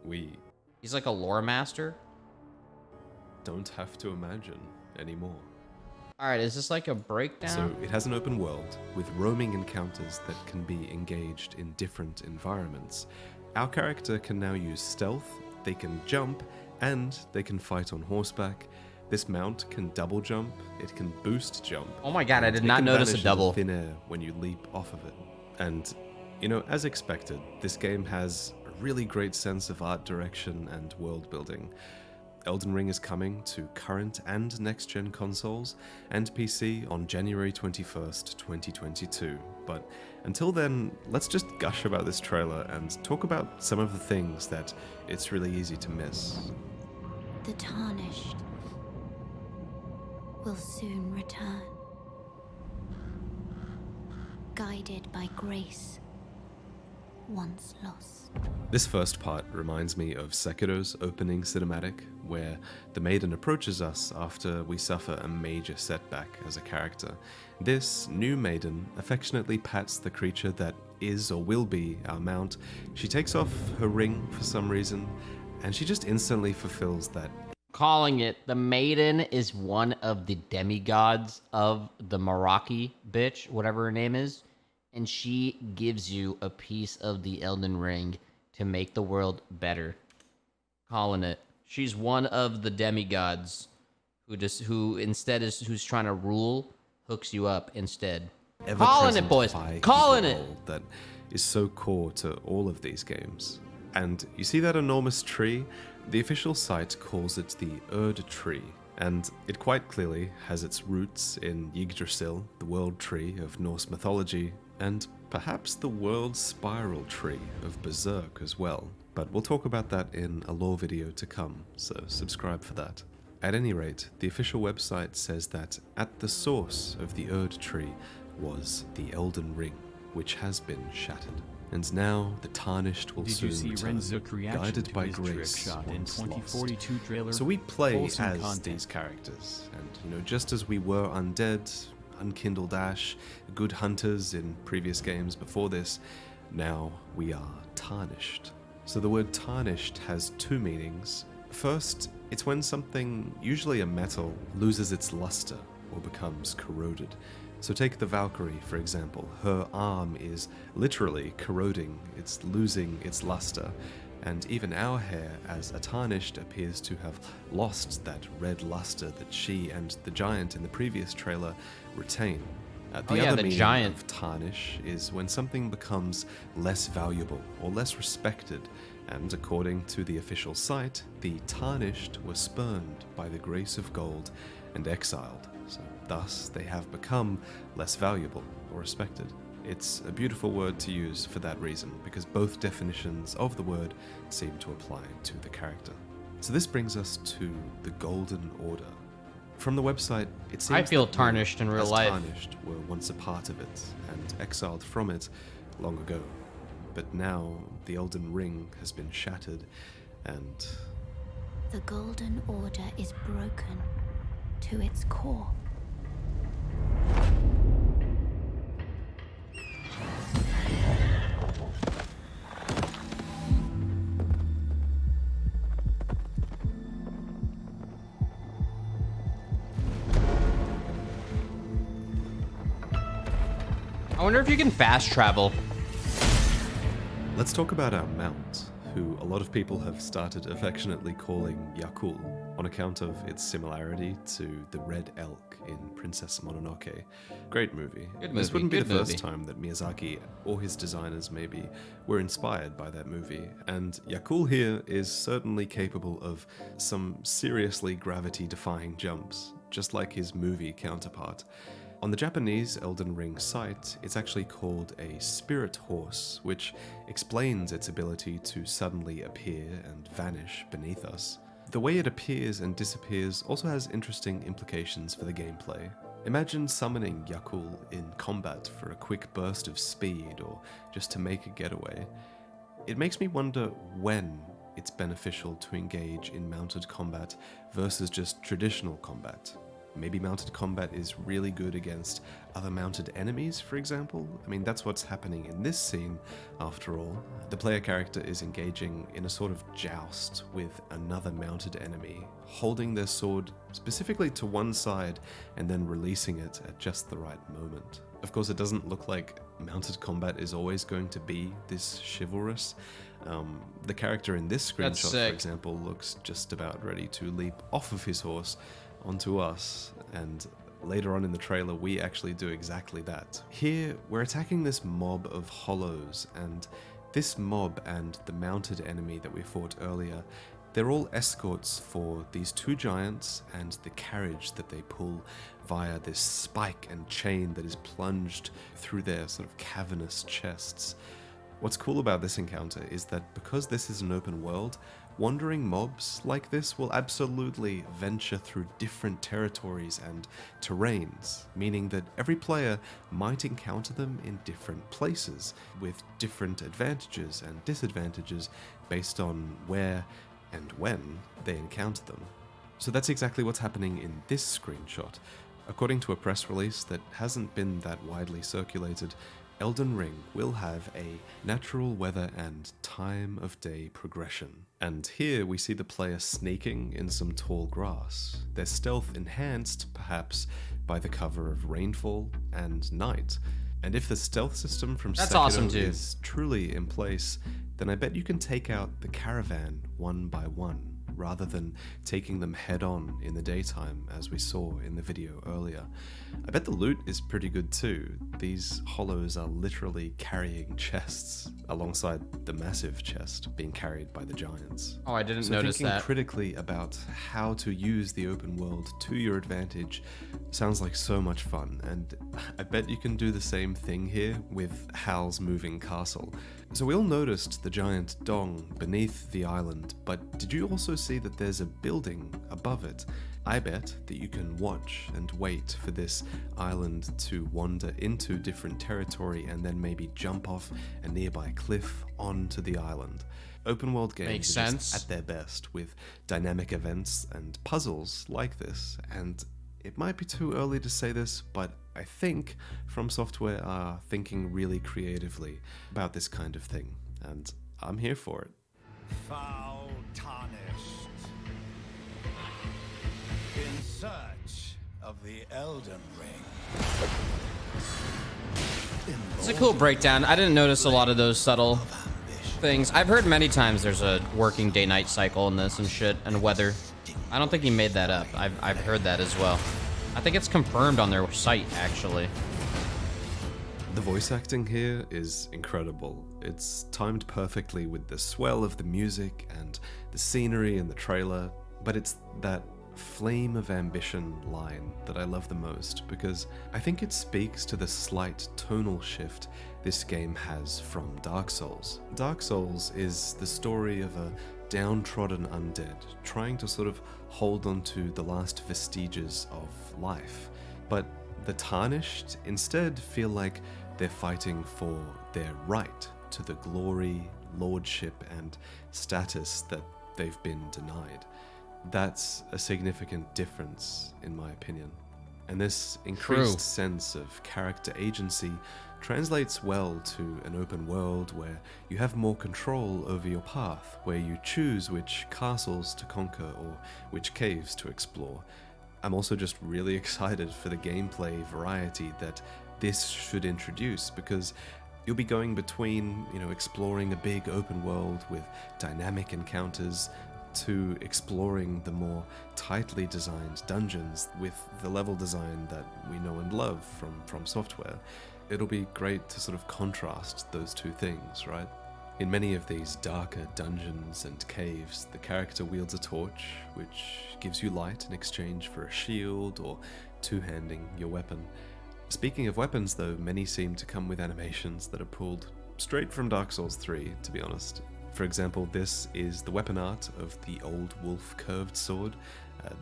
We He's like a lore master. don't have to imagine anymore. All right, is this like a breakdown? So it has an open world with roaming encounters that can be engaged in different environments. Our character can now use stealth, they can jump, and they can fight on horseback. This mount can double jump, it can boost jump. Oh my god, I and did it not can notice a vanish double. into thin air when you leap off of it. And, you know, as expected, this game has a really great sense of art direction and world building. Elden Ring is coming to current and next-gen consoles and PC on January 21st, 2022. But until then, let's just gush about this trailer and talk about some of the things that it's really easy to miss. The tarnished will soon return, guided by grace once lost. This first part reminds me of Sekiro's opening cinematic, where the maiden approaches us after we suffer a major setback as a character. This new maiden affectionately pats the creature that is or will be our mount. She takes off her ring for some reason, and she just instantly fulfills that. Calling it, the maiden is one of the demigods of the Meraki bitch, whatever her name is, and she gives you a piece of the Elden Ring to make the world better. Calling it. She's one of the demigods who's trying to rule, hooks you up instead. Calling it, boys. Calling it. That is so core to all of these games. And you see that enormous tree? The official site calls it the Erd tree, and it quite clearly has its roots in Yggdrasil, the world tree of Norse mythology, and perhaps the world spiral tree of Berserk as well. But we'll talk about that in a lore video to come, so subscribe for that. At any rate, the official website says that at the source of the Erd tree was the Elden Ring, which has been shattered. And now the tarnished will soon return, guided by grace once lost. So we play as these characters, and you know, just as we were undead, unkindled ash, good hunters in previous games before this, now we are tarnished. So the word tarnished has two meanings. First, it's when something, usually a metal, loses its luster or becomes corroded. So take the Valkyrie, for example. Her arm is literally corroding, it's losing its luster, and even our hair, as a tarnished, appears to have lost that red luster that she and the giant in the previous trailer retain. The other meaning of tarnish is when something becomes less valuable or less respected, and according to the official site, the tarnished were spurned by the grace of gold and exiled. So thus, they have become less valuable or respected. It's a beautiful word to use for that reason, because both definitions of the word seem to apply to the character. So this brings us to the Golden Order. From the website, it seems I feel tarnished in real life. Tarnished were once a part of it and exiled from it long ago. But now the Elden Ring has been shattered, and The Golden Order is broken to its core. I wonder if you can fast travel. let's talk about our mount, who a lot of people have started affectionately calling Yakul on account of its similarity to the Red Elk in Princess Mononoke. Great movie. Good movie. This wouldn't be Good the first movie. time that Miyazaki or his designers maybe were inspired by that movie, and Yakul here is certainly capable of some seriously gravity-defying jumps, just like his movie counterpart. On the Japanese Elden Ring site, it's actually called a spirit horse, which explains its ability to suddenly appear and vanish beneath us. The way it appears and disappears also has interesting implications for the gameplay. Imagine summoning Yakul in combat for a quick burst of speed or just to make a getaway. It makes me wonder when it's beneficial to engage in mounted combat versus just traditional combat. Maybe mounted combat is really good against other mounted enemies, for example. I mean, that's what's happening in this scene, after all. The player character is engaging in a sort of joust with another mounted enemy, holding their sword specifically to one side and then releasing it at just the right moment. Of course, it doesn't look like mounted combat is always going to be this chivalrous. The character in this screenshot, for example, looks just about ready to leap off of his horse onto us, and later on in the trailer we actually do exactly that. Here we're attacking this mob of hollows, and this mob and the mounted enemy that we fought earlier, they're all escorts for these two giants and the carriage that they pull via this spike and chain that is plunged through their sort of cavernous chests. What's cool about this encounter is that because this is an open world, wandering mobs like this will absolutely venture through different territories and terrains, meaning that every player might encounter them in different places, with different advantages and disadvantages based on where and when they encounter them. So that's exactly what's happening in this screenshot. According to a press release that hasn't been that widely circulated, Elden Ring will have a natural weather and time of day progression. And here we see the player sneaking in some tall grass, their stealth enhanced perhaps by the cover of rainfall and night. And if the stealth system from Sekiro is truly in place, then I bet you can take out the caravan one by one, rather than taking them head on in the daytime as we saw in the video earlier. I bet the loot is pretty good too. These hollows are literally carrying chests alongside the massive chest being carried by the giants. Oh, I didn't notice that. Thinking critically about how to use the open world to your advantage sounds like so much fun, and I bet you can do the same thing here with Hal's moving castle. So we all noticed the giant dong beneath the island, but did you also see that there's a building above it? I bet that you can watch and wait for this island to wander into different territory and then maybe jump off a nearby cliff onto the island. Open world games are just at their best with dynamic events and puzzles like this, and it might be too early to say this, but I think From Software are thinking really creatively about this kind of thing, and I'm here for it. Foul tarnished, in search of the Elden Ring. It's a cool breakdown. I didn't notice a lot of those subtle things. I've heard many times there's a working day-night cycle in this and shit, and weather. I don't think he made that up. I've heard that as well. I think it's confirmed on their site, actually. The voice acting here is incredible. It's timed perfectly with the swell of the music and the scenery in the trailer, but it's that flame of ambition line that I love the most, because I think it speaks to the slight tonal shift this game has from Dark Souls. Dark Souls is the story of a downtrodden undead trying to sort of hold on to the last vestiges of life, but the Tarnished instead feel like they're fighting for their right to the glory, lordship, and status that they've been denied. That's a significant difference, in my opinion. And this increased sense of character agency translates well to an open world where you have more control over your path, where you choose which castles to conquer or which caves to explore. I'm also just really excited for the gameplay variety that this should introduce, because you'll be going between, exploring a big open world with dynamic encounters to exploring the more tightly designed dungeons with the level design that we know and love from Software. It'll be great to sort of contrast those two things, right? In many of these darker dungeons and caves, the character wields a torch, which gives you light in exchange for a shield or two-handing your weapon. Speaking of weapons though, many seem to come with animations that are pulled straight from Dark Souls 3, to be honest. For example, this is the weapon art of the old wolf curved sword.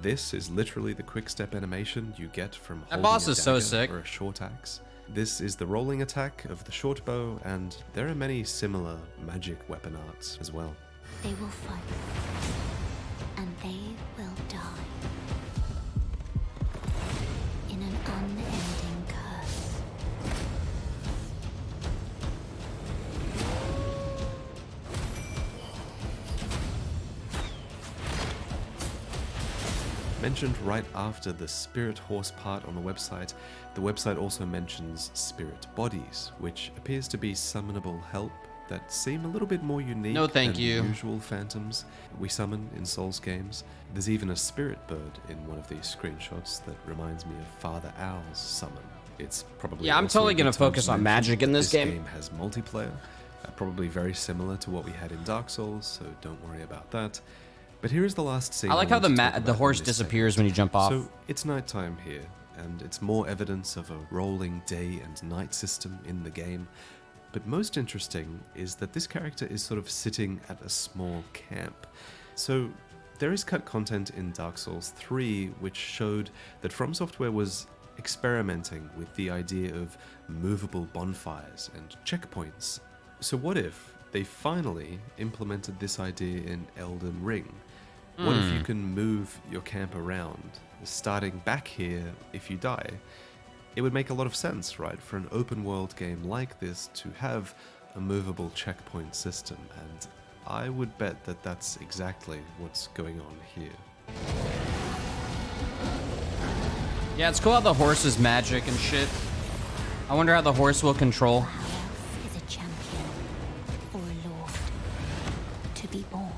This is literally the quick step animation you get from holding boss a is so dagger sick. or a short axe. This is the rolling attack of the short bow, and there are many similar magic weapon arts as well. They will fight, and they will die. mentioned right after the spirit horse part on the website also mentions spirit bodies, which appears to be summonable help that seem a little bit more unique No, thank than you. usual phantoms we summon in Souls games. There's even a spirit bird in one of these screenshots that reminds me of Father Owl's summon. It's probably Yeah, I'm also totally a good gonna time focus to on mention magic in that this game. has multiplayer, probably very similar to what we had in Dark Souls, so don't worry about that. But here is the last scene. I like how want to talk the about horse in this disappears segment. when you jump off. So it's nighttime here, and it's more evidence of a rolling day and night system in the game. But most interesting is that this character is sort of sitting at a small camp. So there is cut content in Dark Souls 3 which showed that From Software was experimenting with the idea of movable bonfires and checkpoints. So what if they finally implemented this idea in Elden Ring? What if you can move your camp around, starting back here if you die? It would make a lot of sense, right, for an open world game like this to have a movable checkpoint system, and I would bet that that's exactly what's going on here. Yeah, it's cool how the horse is magic and shit. I wonder how the horse will control. What else is a champion or a lord to be born?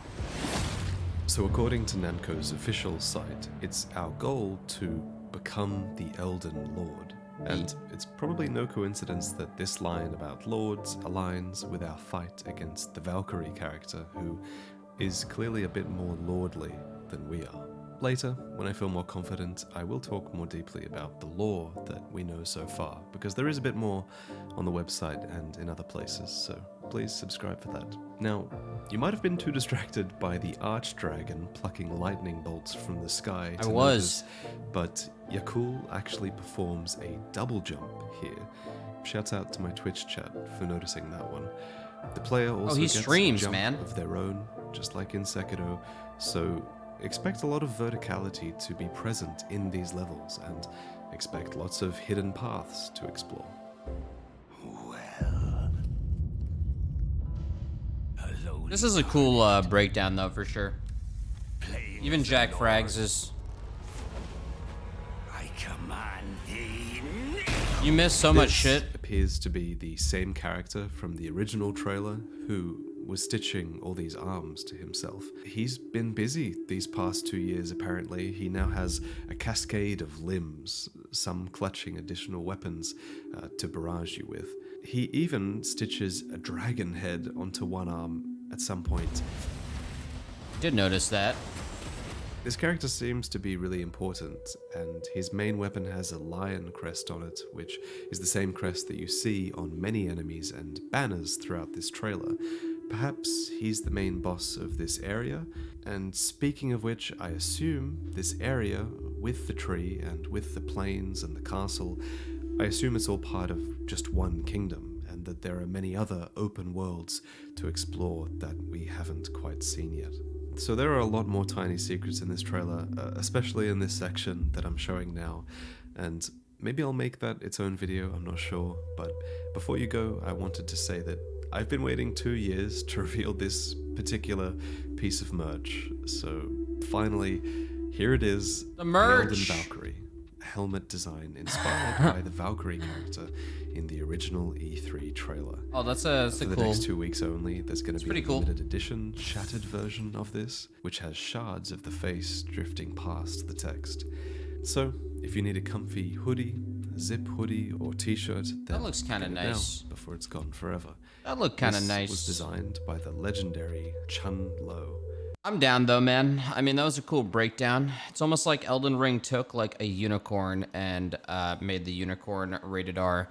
So according to Namco's official site, it's our goal to become the Elden Lord. And it's probably no coincidence that this line about lords aligns with our fight against the Valkyrie character, who is clearly a bit more lordly than we are. Later, when I feel more confident, I will talk more deeply about the lore that we know so far, because there is a bit more on the website and in other places, so please subscribe for that. Now, you might have been too distracted by the archdragon plucking lightning bolts from the sky to notice, but Yakul actually performs a double jump here. Shouts out to my Twitch chat for noticing that one. The player also he gets streams, a jump man. of their own, just like in Sekiro, so expect a lot of verticality to be present in these levels, and expect lots of hidden paths to explore. This is a cool breakdown, though, for sure. Even Jack Frags is... I command thee. You miss so much This shit. appears to be the same character from the original trailer who was stitching all these arms to himself. He's been busy these past 2 years, apparently. He now has a cascade of limbs, some clutching additional weapons to barrage you with. He even stitches a dragon head onto one arm at some point. Did notice that. This character seems to be really important, and his main weapon has a lion crest on it, which is the same crest that you see on many enemies and banners throughout this trailer. Perhaps he's the main boss of this area, and speaking of which, I assume this area, with the tree and with the plains and the castle, I assume it's all part of just one kingdom, and that there are many other open worlds to explore that we haven't quite seen yet. So there are a lot more tiny secrets in this trailer, especially in this section that I'm showing now, and maybe I'll make that its own video, I'm not sure, but before you go, I wanted to say that I've been waiting 2 years to reveal this particular piece of merch, so finally, here it is, The merch! Elden Valkyrie, a helmet design inspired by the Valkyrie character in the original E3 trailer. Oh, that's a For the cool... next 2 weeks only, there's going to be pretty a cool. limited edition, shattered version of this, which has shards of the face drifting past the text. So, if you need a comfy hoodie, zip hoodie, or t-shirt, then That looks kinda get it now nice. before it's gone forever. That looked kind of This nice. was designed by the legendary Chun Lo. I'm down though, man. I mean, that was a cool breakdown. It's almost like Elden Ring took like a unicorn and made the unicorn rated R.